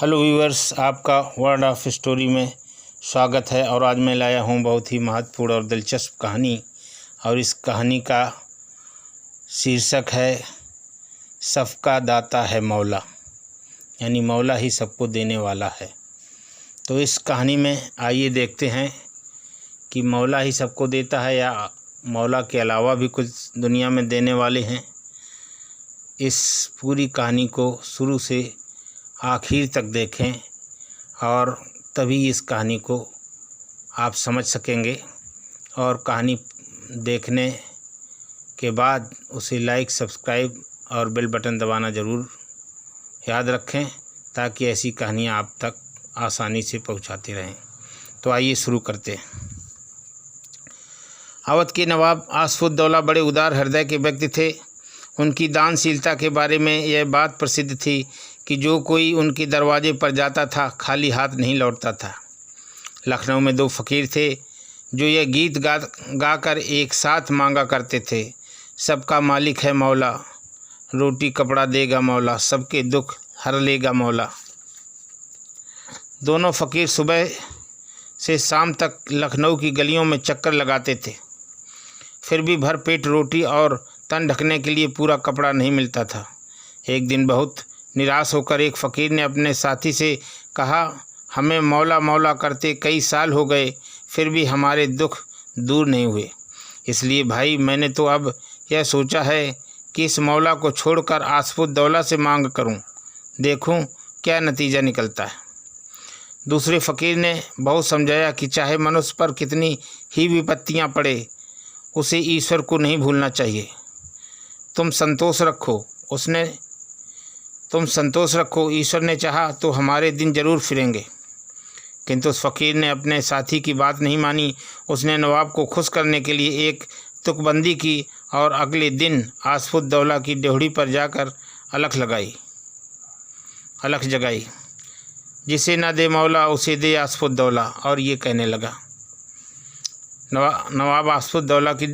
Hello viewers, आपका word of story में स्वागत है। और आज मैं लाया हूँ बहुत ही महत्वपूर्ण और दिलचस्प कहानी। और इस कहानी का शीर्षक है सबका दाता है मौला, यानी मौला ही सबको देने वाला है। तो इस कहानी में आइए देखते हैं कि मौला ही सबको देता है या मौला के अलावा भी कुछ दुनिया में देने वाले हैं। इस पूरी कहानी को शुरू से आखिर तक देखें और तभी इस कहानी को आप समझ सकेंगे। और कहानी देखने के बाद उसे लाइक, सब्सक्राइब और बेल बटन दबाना ज़रूर याद रखें, ताकि ऐसी कहानियाँ आप तक आसानी से पहुंचाते रहें। तो आइए शुरू करते हैं। अवध के नवाब आसफुद्दौला बड़े उदार हृदय के व्यक्ति थे। उनकी दानशीलता के बारे में यह बात प्रसिद्ध थी कि जो कोई उनके दरवाजे पर जाता था खाली हाथ नहीं लौटता था। लखनऊ में दो फ़कीर थे जो यह गीत गाकर एक साथ मांगा करते थे, सबका मालिक है मौला, रोटी कपड़ा देगा मौला, सबके दुख हर लेगा मौला। दोनों फ़कीर सुबह से शाम तक लखनऊ की गलियों में चक्कर लगाते थे, फिर भी भरपेट रोटी और तन ढकने के लिए पूरा कपड़ा नहीं मिलता था। एक दिन बहुत निराश होकर एक फ़कीर ने अपने साथी से कहा, हमें मौला मौला करते कई साल हो गए, फिर भी हमारे दुख दूर नहीं हुए। इसलिए भाई मैंने तो अब यह सोचा है कि इस मौला को छोड़कर आसफुद्दौला से मांग करूं, देखूं क्या नतीजा निकलता है। दूसरे फ़कीर ने बहुत समझाया कि चाहे मनुष्य पर कितनी ही विपत्तियां पड़े, उसे ईश्वर को नहीं भूलना चाहिए। तुम संतोष रखो, ईश्वर ने चाहा तो हमारे दिन जरूर फिरेंगे। किंतु उस फ़कीर ने अपने साथी की बात नहीं मानी। उसने नवाब को खुश करने के लिए एक तुकबंदी की और अगले दिन आसफुद्दौला की डेहड़ी पर जाकर अलख जगाई, जिसे न दे मौला उसे दे आसफुद्दौला। और ये कहने लगा। नवाब आसफुद्दौला की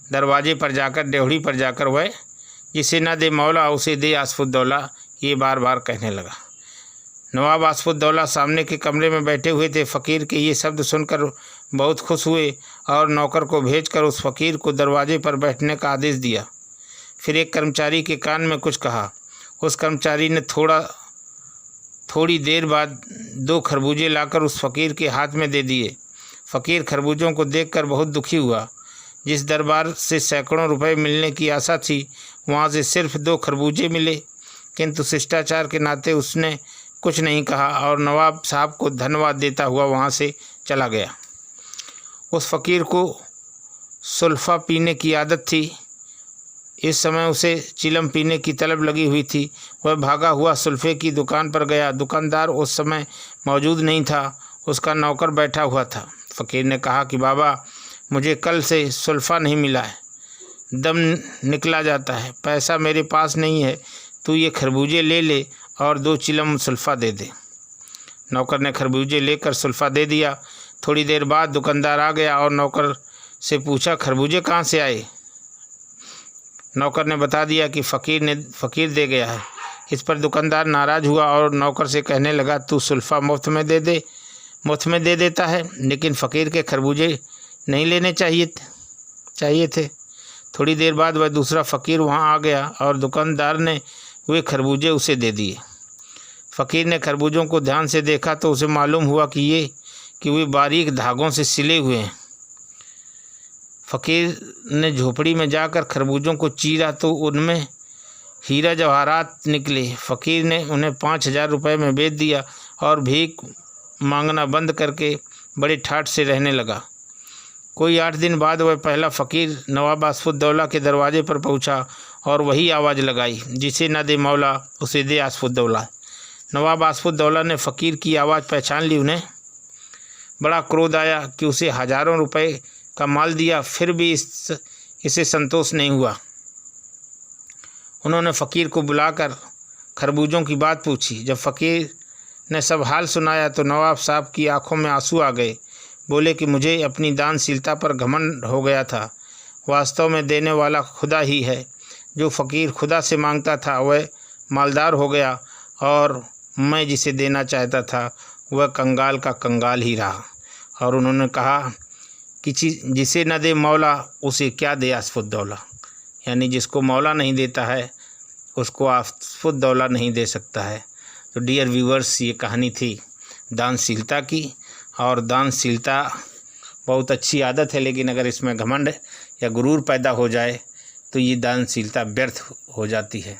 दरवाजे पर जाकर, डेहड़ी पर जाकर वह जिसे न दे मौला उसे दे आसफुद्दौला, ये बार बार कहने लगा। नवाब आसफुद्दौला सामने के कमरे में बैठे हुए थे। फ़कीर के ये शब्द सुनकर बहुत खुश हुए और नौकर को भेजकर उस फ़कीर को दरवाजे पर बैठने का आदेश दिया। फिर एक कर्मचारी के कान में कुछ कहा। उस कर्मचारी ने थोड़ी देर बाद 2 खरबूजे लाकर उस फ़कीर के हाथ में दे दिए। फ़कीर खरबूजों को देखकर बहुत दुखी हुआ। जिस दरबार से सैकड़ों रुपए मिलने की आशा थी, वहाँ से सिर्फ 2 खरबूजे मिले। किंतु शिष्टाचार के नाते उसने कुछ नहीं कहा और नवाब साहब को धन्यवाद देता हुआ वहाँ से चला गया। उस फ़कीर को सुल्फ़ा पीने की आदत थी। इस समय उसे चिलम पीने की तलब लगी हुई थी। वह भागा हुआ सुल्फ़े की दुकान पर गया। दुकानदार उस समय मौजूद नहीं था, उसका नौकर बैठा हुआ था। फ़कीर ने कहा कि बाबा, मुझे कल से सुल्फ़ा नहीं मिला है, दम निकला जाता है, पैसा मेरे पास नहीं है, तू ये खरबूजे ले और 2 चिलम सुल्फ़ा दे दे। नौकर ने खरबूजे लेकर सुल्फ़ा दे दिया। थोड़ी देर बाद दुकानदार आ गया और नौकर से पूछा, खरबूजे कहाँ से आए? नौकर ने बता दिया कि फ़कीर दे गया है। इस पर दुकानदार नाराज़ हुआ और नौकर से कहने लगा, तू सुल्फ़ा मुफ्त में दे देता है, लेकिन फ़कीर के खरबूजे नहीं लेने चाहिए थे। थोड़ी देर बाद वह दूसरा फ़कीर वहाँ आ गया और दुकानदार ने वे खरबूजे उसे दे दिए। फ़कीर ने खरबूजों को ध्यान से देखा तो उसे मालूम हुआ कि वे बारीक धागों से सिले हुए हैं। फ़कीर ने झोपड़ी में जाकर खरबूजों को चीरा तो उनमें हीरा जवाहरात निकले। फ़कीर ने उन्हें 5000 रुपये में बेच दिया और भीख मांगना बंद करके बड़े ठाठ से रहने लगा। कोई 8 दिन बाद वह पहला फ़कीर नवाब आसफुद्दौला के दरवाजे पर पहुंचा और वही आवाज़ लगाई, जिसे न दे मौला उसे दे आसफुद्दौला। नवाब आसफुद्दौला ने फ़कीर की आवाज़ पहचान ली। उन्हें बड़ा क्रोध आया कि उसे हज़ारों रुपए का माल दिया, फिर भी इसे संतोष नहीं हुआ। उन्होंने फ़कीर को बुलाकर खरबूजों की बात पूछी। जब फ़कीर ने सब हाल सुनाया तो नवाब साहब की आंखों में आंसू आ गए। बोले कि मुझे अपनी दानशीलता पर घमंड हो गया था। वास्तव में देने वाला खुदा ही है। जो फ़कीर खुदा से मांगता था वह मालदार हो गया और मैं जिसे देना चाहता था वह कंगाल का कंगाल ही रहा। और उन्होंने कहा कि जिसे न दे मौला उसे क्या दे आसफुद्दौला, यानी जिसको मौला नहीं देता है उसको आसफुद्दौला नहीं दे सकता है। तो डियर व्यूअर्स, ये कहानी थी दानशीलता की। और दानशीलता बहुत अच्छी आदत है, लेकिन अगर इसमें घमंड या गुरूर पैदा हो जाए तो ये दानशीलता व्यर्थ हो जाती है।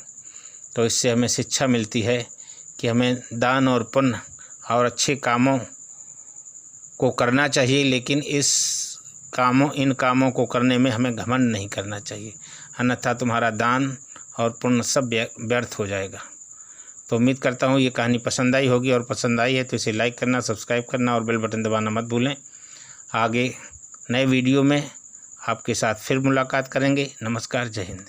तो इससे हमें शिक्षा मिलती है कि हमें दान और पुण्य और अच्छे कामों को करना चाहिए, लेकिन इन कामों को करने में हमें घमंड नहीं करना चाहिए, अन्यथा तुम्हारा दान और पुण्य सब व्यर्थ हो जाएगा। तो उम्मीद करता हूँ ये कहानी पसंद आई होगी, और पसंद आई है तो इसे लाइक करना, सब्सक्राइब करना और बेल बटन दबाना मत भूलें। आगे नए वीडियो में आपके साथ फिर मुलाकात करेंगे। नमस्कार, जय हिंद।